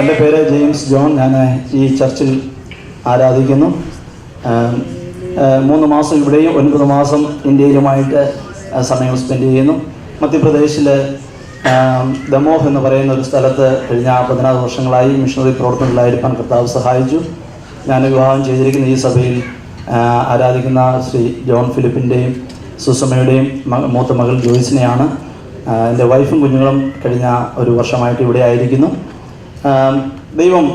എൻ്റെ പേര് James John. ഞാൻ ഈ ചർച്ചിൽ ആരാധിക്കുന്നു. 3 മാസം ഇവിടെയും 9 മാസം ഇന്ത്യയിലുമായിട്ട് സമയം സ്പെൻഡ് ചെയ്യുന്നു. മധ്യപ്രദേശിൽ ദമോഹ് എന്ന് പറയുന്ന ഒരു സ്ഥലത്ത് കഴിഞ്ഞ 16 വർഷങ്ങളായി മിഷണറി പ്രവർത്തനങ്ങളായിരിക്കാൻ കർത്താവ് സഹായിച്ചു. ഞാൻ വിവാഹം ചെയ്തിരിക്കുന്ന ഈ സഭയിൽ ആരാധിക്കുന്ന ശ്രീ ജോൺ ഫിലിപ്പിൻ്റെയും സുസമ്മയുടെയും മൂത്ത മകൾ ജോയ്സിനെയാണ്. എൻ്റെ വൈഫും കുഞ്ഞുങ്ങളും കഴിഞ്ഞ 1 വർഷമായിട്ട് ഇവിടെ ആയിരിക്കുന്നു. ദൈവം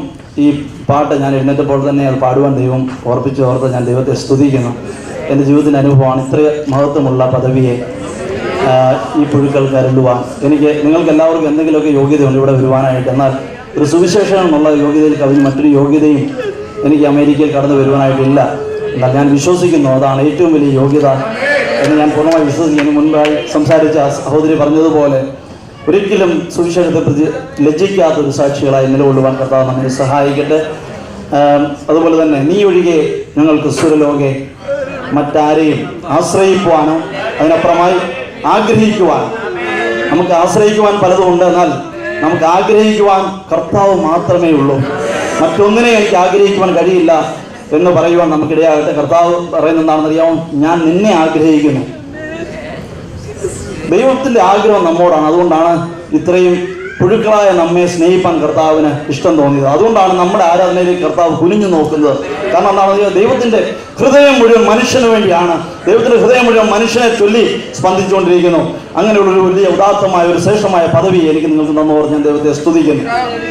ഈ പാട്ട് ഞാൻ എഴുന്നേറ്റപ്പോൾ തന്നെ അത് പാടുവാൻ ദൈവം ഓർത്ത് ഞാൻ ദൈവത്തെ സ്തുതിക്കുന്നു. എൻ്റെ ജീവിതത്തിൻ്റെ അനുഭവമാണ് ഇത്ര മഹത്വമുള്ള പദവിയെ ഈ പുഴുക്കൾക്ക് അരുളുവാൻ. നിങ്ങൾക്ക് എല്ലാവർക്കും എന്തെങ്കിലുമൊക്കെ യോഗ്യതയുണ്ട് ഇവിടെ വരുവാനായിട്ട്. എന്നാൽ ഒരു സുവിശേഷം എന്നുള്ള യോഗ്യതയിൽ കവിഞ്ഞ് മറ്റൊരു യോഗ്യതയും എനിക്ക് അമേരിക്കയിൽ കടന്നു വരുവാനായിട്ടില്ല. എന്നാൽ ഞാൻ വിശ്വസിക്കുന്നു അതാണ് ഏറ്റവും വലിയ യോഗ്യത എന്ന് ഞാൻ പൂർണ്ണമായി വിശ്വസിക്കുന്നു. മുൻപായി സംസാരിച്ച സഹോദരി പറഞ്ഞതുപോലെ ഒരിക്കലും സുവിശേഷത്തെ പ്രതി ലജ്ജിക്കാത്തൊരു സാക്ഷികളായി നിലകൊള്ളുവാൻ കർത്താവ് നമ്മെ സഹായിക്കട്ടെ. അതുപോലെ തന്നെ നീ ഒഴികെ ഞങ്ങൾക്ക് സുരലോകെ മറ്റാരെയും ആശ്രയിക്കുവാനോ അതിനപ്പുറമായി ആഗ്രഹിക്കുവാൻ, നമുക്ക് ആശ്രയിക്കുവാൻ പലതും ഉണ്ട്, എന്നാൽ നമുക്ക് ആഗ്രഹിക്കുവാൻ കർത്താവ് മാത്രമേ ഉള്ളൂ. മറ്റൊന്നിനെ എനിക്ക് ആഗ്രഹിക്കുവാൻ കഴിയില്ല എന്ന് പറയുവാൻ നമുക്കിടയാകട്ടെ. കർത്താവ് പറയുന്നത് എന്താണെന്നറിയാമോ? ഞാൻ നിന്നെ ആഗ്രഹിക്കുന്നു. ദൈവത്തിൻ്റെ ആഗ്രഹം നമ്മോടാണ്. അതുകൊണ്ടാണ് ഇത്രയും പുഴുക്കളായ നമ്മെ സ്നേഹിപ്പാൻ കർത്താവിന് ഇഷ്ടം തോന്നിയത്. അതുകൊണ്ടാണ് നമ്മുടെ ആരാധനയിലേക്ക് കർത്താവ് കുനിഞ്ഞു നോക്കുന്നത്. കാരണം എന്താണ്? ദൈവത്തിൻ്റെ ഹൃദയം മുഴുവൻ മനുഷ്യന് വേണ്ടിയാണ്. ദൈവത്തിൻ്റെ ഹൃദയം മുഴുവൻ മനുഷ്യനെ ചൊല്ലി സ്പന്ദിച്ചുകൊണ്ടിരിക്കുന്നു. അങ്ങനെയുള്ളൊരു വലിയ ഉദാത്തമായ ഒരു ശ്രേഷ്ഠമായ പദവി എനിക്ക് നിങ്ങൾക്ക് തന്നോർ ഞാൻ ദൈവത്തെ സ്തുതിക്കുന്നു.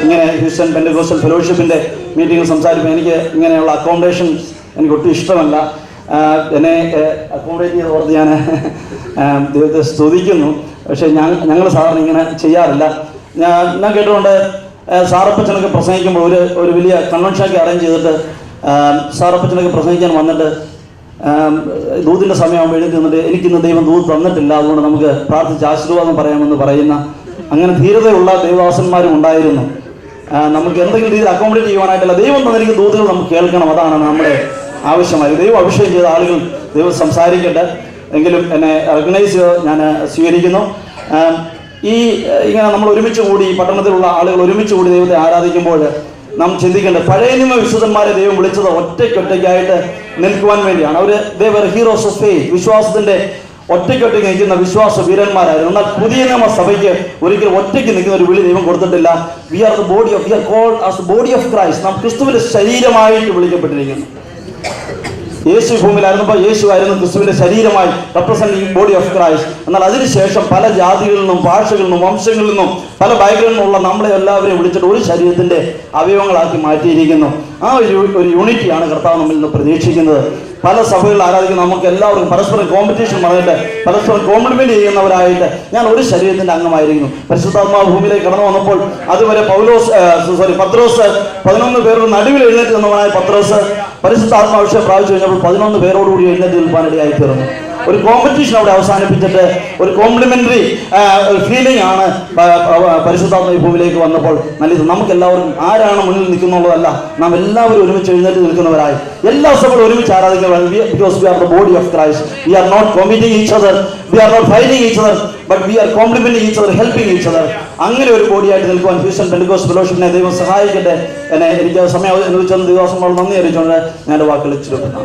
ഇങ്ങനെ ഹ്യൂസ്റ്റൺ പെന്റക്കോസ്റ്റൽ ഫെലോഷിപ്പിൻ്റെ മീറ്റിങ്ങിൽ സംസാരിക്കുമ്പോൾ എനിക്ക് ഇങ്ങനെയുള്ള അക്കോമഡേഷൻ എനിക്ക് ഒട്ടും ഇഷ്ടമല്ല. എന്നെ അക്കോമഡേറ്റ് ചെയ്ത് ഓർത്ത് ഞാൻ ദൈവത്തെ സ്തുതിക്കുന്നു. പക്ഷേ ഞങ്ങൾ സാധാരണ ഇങ്ങനെ ചെയ്യാറില്ല. ഞാൻ കേട്ടുകൊണ്ട് സാറപ്പച്ചനൊക്കെ പ്രസംഗിക്കുമ്പോൾ ഒരു വലിയ കൺവെൻഷനൊക്കെ അറേഞ്ച് ചെയ്തിട്ട് സാറപ്പച്ചനൊക്കെ പ്രസംഗിക്കാൻ വന്നിട്ട് ദൂതിൻ്റെ സമയമാകുമ്പോൾ എഴുതി നിന്നിട്ട് എനിക്കിന്ന് ദൈവം ദൂത് തന്നിട്ടില്ല, അതുകൊണ്ട് നമുക്ക് പ്രാർത്ഥിച്ച് ആശീർവാദം പറയാമെന്ന് പറയുന്ന അങ്ങനെ ധീരതയുള്ള ദൈവദാസന്മാരും ഉണ്ടായിരുന്നു. നമുക്ക് എന്തെങ്കിലും രീതിയിൽ അക്കോമഡേറ്റ് ചെയ്യുവാനായിട്ടല്ല, ദൈവം തന്നിരിക്കുന്ന ദൂതുകൾ നമുക്ക് കേൾക്കണം. അതാണ് നമ്മുടെ ആവശ്യമായി. ദൈവം അഭിഷേകം ചെയ്ത ആളുകൾ ദൈവം സംസാരിക്കട്ടെ. എങ്കിലും എന്നെ റെക്കഗ്നൈസ് ചെയ്ത് ഞാൻ സ്വീകരിക്കുന്നു. ഇങ്ങനെ നമ്മൾ ഒരുമിച്ച് കൂടി, പട്ടണത്തിലുള്ള ആളുകൾ ഒരുമിച്ച് കൂടി ദൈവത്തെ ആരാധിക്കുമ്പോൾ നാം ചിന്തിക്കേണ്ടത് പഴയ നിയമ വിശുദ്ധന്മാരെ ദൈവം വിളിച്ചത് ഒറ്റയ്ക്കൊറ്റയ്ക്കായിട്ട് നിൽക്കുവാൻ വേണ്ടിയാണ്. അവർ ദൈവ ഹീറോസ് ഓഫ് ഫെയ്ത്ത്, വിശ്വാസത്തിൻ്റെ ഒറ്റയ്ക്കൊറ്റയ്ക്ക് നിൽക്കുന്ന വിശ്വാസ വീരന്മാരായിരുന്നു. എന്നാൽ പുതിയ നിയമ സഭയ്ക്ക് ഒരിക്കലും ഒറ്റയ്ക്ക് നിൽക്കുന്ന ഒരു വിളി ദൈവം കൊടുത്തിട്ടില്ല. We are called as the body of Christ. നാം ക്രിസ്തുവിന്റെ ശരീരമായിട്ട് വിളിക്കപ്പെട്ടിരിക്കുന്നു. യേശു ഭൂമിയിലായിരുന്നപ്പോൾ യേശു ആയിരുന്നു ക്രിസ്തുവിന്റെ ശരീരമായി റെപ്രസെന്റിംഗ് ബോഡി ഓഫ് ക്രൈസ്റ്റ്. എന്നാൽ അതിനുശേഷം പല ജാതികളിൽ നിന്നും ഭാഷകളിൽ നിന്നും വംശങ്ങളിൽ നിന്നും പല ബാക്ക്ഗ്രൗണ്ടിൽ നിന്നുള്ള നമ്മളെ എല്ലാവരെയും വിളിച്ചിട്ട് ഒരു ശരീരത്തിന്റെ അവയവങ്ങളാക്കി മാറ്റിയിരിക്കുന്നു. ആ ഒരു യൂണിറ്റിയാണ് കർത്താവ് നമ്മിൽ നിന്ന് പ്രതീക്ഷിക്കുന്നത്. പല സഭകളിൽ ആരാധിക്കുന്ന നമുക്ക് എല്ലാവർക്കും പരസ്പരം കോമ്പറ്റീഷൻ പറഞ്ഞിട്ട് പരസ്പരം കോംപ്ലിമെന്റ് ചെയ്യുന്നവരായിട്ട് ഞാൻ ഒരു ശരീരത്തിന്റെ അംഗമായിരിക്കുന്നു. പരിശുദ്ധാത്മാവ് ഭൂമിയിലേക്ക് കടന്നു വന്നപ്പോൾ അതുവരെ പത്രോസ് 11 പേരുടെ നടുവിൽ എഴുന്നേറ്റ് നിന്നവനായ പത്രോസ് പരിശുദ്ധാത്മാവിഷയം പ്രാപിച്ചു കഴിഞ്ഞപ്പോൾ 11 പേരോടുകൂടി എഴുന്നേറ്റ് നിൽക്കാനിടയായി തീർന്നു. ഒരു കോമ്പറ്റീഷൻ അവിടെ അവസാനിപ്പിച്ചിട്ട് ഒരു കോംപ്ലിമെന്ററി ഫീലിംഗ് ആണ് പരിശുദ്ധാത്മ ഭൂമിയിലേക്ക് വന്നപ്പോൾ നല്ലത്. നമുക്ക് എല്ലാവർക്കും ആരാണ് മുന്നിൽ നിൽക്കുന്നുള്ളതല്ല, നാം എല്ലാവരും ഒരുമിച്ച് എഴുന്നേറ്റ് നിൽക്കുന്നവരായി എല്ലാ സഭകളും ഒരുമിച്ച് ആരാധിക്കുന്നവരാണ്. Because we are the body of Christ. We are not competing each other. We are not fighting each other. But we are complementing each other, helping each other. അങ്ങനെ ഒരു ബോഡിയായിട്ട് നിൽക്കുവാൻ ഹ്യൂസ്റ്റൺ പെന്റക്കോസ്റ്റൽ ഫെലോഷിപ്പിനെ ദൈവം സഹായിക്കട്ടെ. എനിക്ക് സമയം അനുവദിച്ച ദിവസം നന്ദി അറിയിച്ചുകൊണ്ട് ഞാൻ വാക്കുകൾ ചുരുക്കുന്നു.